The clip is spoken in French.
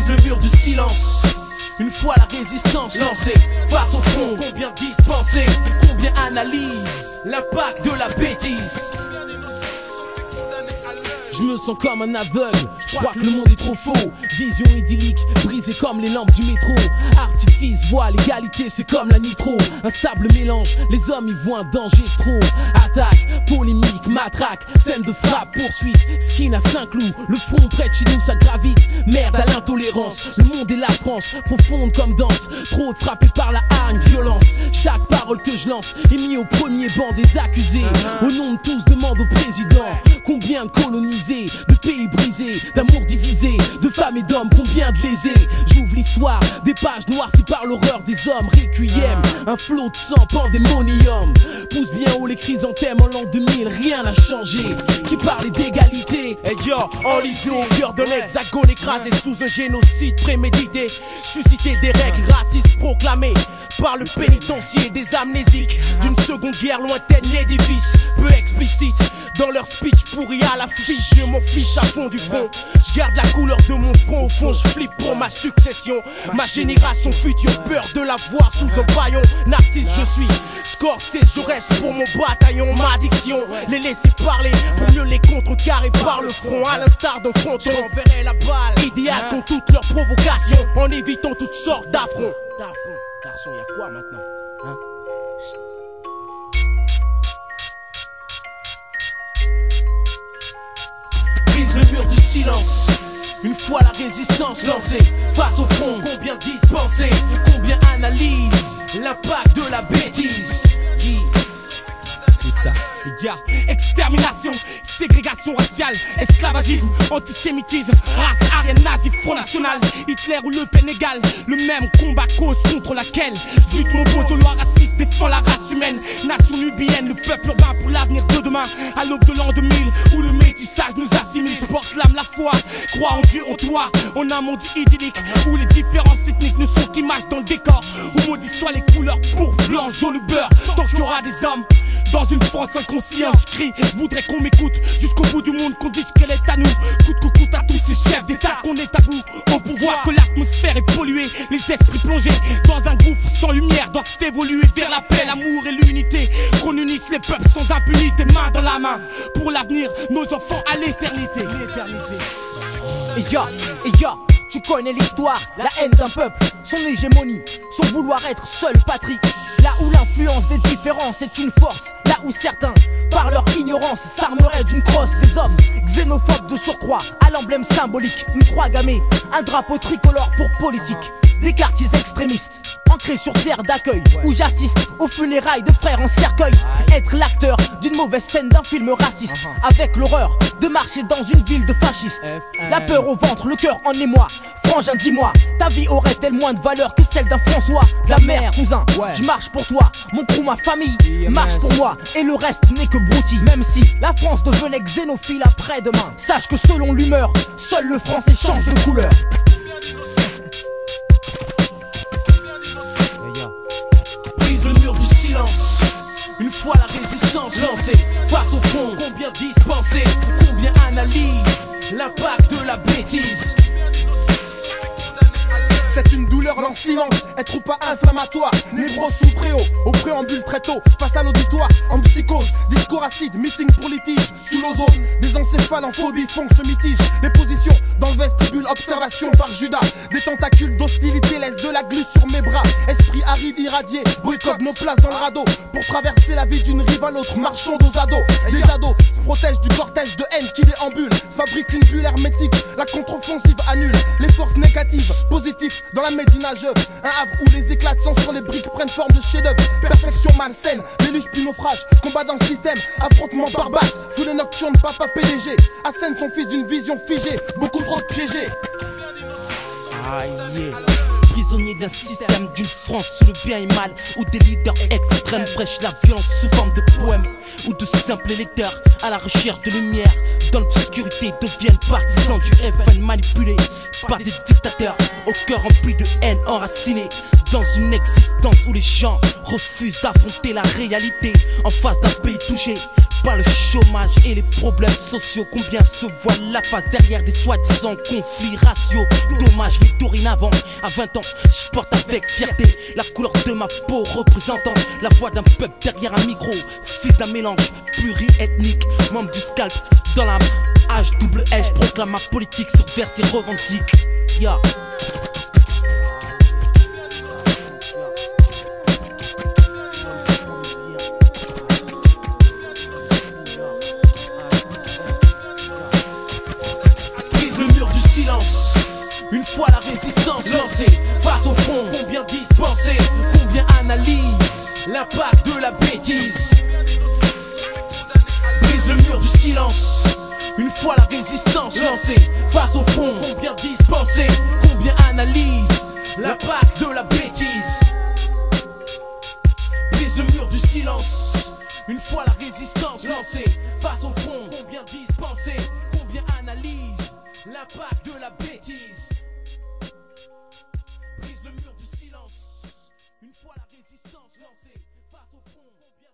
Brise le mur du silence. Une fois la résistance lancée face au front, combien dispensés, combien analysent l'impact de la bêtise. Je me sens comme un aveugle, je crois que le monde est trop faux. Vision idyllique, brisée comme les lampes du métro. Artifice, voile, égalité, c'est comme la nitro. Instable mélange, les hommes y voient un danger trop. Attaque, polémique, matraque, scène de frappe, poursuite. Skin à Saint-Cloud, le front près de chez nous ça gravite. Merde à l'intolérance, le monde et la France, profonde comme danse. Trop de frappés par la hargne, violence. Chaque parole que je lance est mis au premier banc des accusés. Au nom de tous, demande au président combien de colonisés, de pays brisés, d'amour divisé, de femmes et d'hommes, combien de lésés. J'ouvre l'histoire, des pages noircies par l'horreur des hommes. Requiem, un flot de sang, pandémonium. Pousse bien haut les chrysanthèmes en l'an 2000, rien n'a changé. Qui parlait d'égalité. Hey yo, enlisé au cœur de l'hexagone, écrasé sous un génocide prémédité. Suscité des règles racistes proclamées par le pénitencier des amnésiques d'une seconde guerre lointaine, l'édifice peu explicite. Dans leur speech pourri à l'affiche, je m'en fiche à fond du front. Je garde la couleur de mon front, au fond je flippe pour ma succession. Ma génération future, peur de la voir sous un paillon. Narcisse je suis, Scorsese je reste pour mon bataillon. Ma addiction, les laisser parler pour mieux les contrecarrer par le front. À l'instar d'un fronton, j'enverrai la balle idéale contre toutes leurs provocations, en évitant toutes sortes d'affronts. Garçon, y'a quoi maintenant, hein? Brise le mur du silence. Une fois la résistance lancée face au front, combien dispensés, combien analysent l'impact de la bêtise. Écoute ça. Extermination, ségrégation raciale, esclavagisme, antisémitisme, race arienne, nazi, Front National, Hitler ou Le Pen égal, le même combat cause contre laquelle lutte mon beau loi raciste, défend la race humaine, nation nubienne, le peuple urbain pour l'avenir de demain, à l'aube de l'an 2000, où le métissage nous assimile, porte l'âme, la foi, croit en Dieu, en toi, on a un monde idyllique, où les différences ethniques ne sont qu'images dans le décor, où maudit soient les couleurs pourpre, blanc, jaune ou beurre, tant qu'il y aura des hommes dans une France inconsciente, je crie, voudrais qu'on m'écoute jusqu'au bout du monde, qu'on dise qu'elle est à nous. Coûte que coûte à tous ces chefs d'État qu'on est à bout au pouvoir, que l'atmosphère est polluée, les esprits plongés dans un gouffre sans lumière doivent évoluer vers la paix, l'amour et l'unité. Qu'on unisse les peuples sans impunité, main dans la main, pour l'avenir, nos enfants à l'éternité. Et ya, tu connais l'histoire, la haine d'un peuple, son hégémonie, son vouloir être seule patrie. Là où l'influence des différences est une force, là où certains, par leur ignorance, s'armeraient d'une crosse. Des hommes xénophobes de surcroît, à l'emblème symbolique, une croix gammée, un drapeau tricolore pour politique. Des quartiers extrémistes, ancrés sur terre d'accueil, où j'assiste aux funérailles de frères en cercueil. Être l'acteur d'une mauvaise scène d'un film raciste, avec l'horreur de marcher dans une ville de fascistes. La peur au ventre, le cœur en émoi. Frangin, dis-moi, ta vie aurait-elle moins de valeur que celle d'un François? De la mère, cousin, je marche pour toi, mon crew, ma famille marche pour moi, et le reste n'est que broutilles. Même si la France devenait xénophile après-demain, sache que selon l'humeur, seul le français change de couleur. Brise le mur du silence. Une fois la résistance lancée face au front, combien dispensés, combien analysent l'impact de la bêtise. C'est une douleur en silence, être ou pas inflammatoire. Névrose sous préau, au préambule très tôt, face à l'auditoire, en psychose. Discours acide, meeting pour litige, sous l'ozone. Des encéphales en phobie font que se mitige. Des positions dans le vestibule, observation par Judas. Des tentacules d'hostilité laissent de la glu sur mes bras. Esprit aride irradié, boycott nos places dans le radeau. Pour traverser la vie d'une rive à l'autre, marchons dos à dos. Des ados se protègent du cortège de haine qui déambule. Se fabrique une bulle hermétique, la contre-offensive annule les forces négatives, positives. Dans la Médina Jeuve, un havre où les éclats de sang sur les briques prennent forme de chef-d'œuvre. Perfection malsaine, déluge puis naufrage, combat dans le système, affrontement par batte. Sous les nocturnes, papa PDG, assène son fils d'une vision figée, beaucoup trop piégée. Prisonnier d'un système, d'une France sous le bien et mal, où des leaders extrêmes prêchent la violence sous forme de poèmes, où de simples lecteurs à la recherche de lumière dans l'obscurité deviennent partisans du FN, manipulés par des dictateurs au cœur rempli de haine, enracinés dans une existence où les gens refusent d'affronter la réalité en face d'un pays touché par le chômage et les problèmes sociaux. Combien se voient la face derrière des soi-disant conflits raciaux. Dommage, mais dorénavant, à 20 ans, je porte avec fierté la couleur de ma peau, représentant la voix d'un peuple derrière un micro. Fils d'un mélange pluriethnique, membre du scalp dans l'âme. H-double-L, je proclame ma politique sur vers et revendique. Yeah. Brise le mur du silence. Une fois la résistance lancée, face au front, combien dispensés, combien analysent l'impact de la bêtise. Brise le mur du silence. Une fois la résistance lancée, face au front, combien dispensés, combien analysent l'impact de la bêtise. Brise le mur du silence. Une fois la résistance lancée, face au front, combien dispensés, combien analysent l'impact de la bêtise. Brise le mur du silence. Une fois la résistance lancée, face au front, combien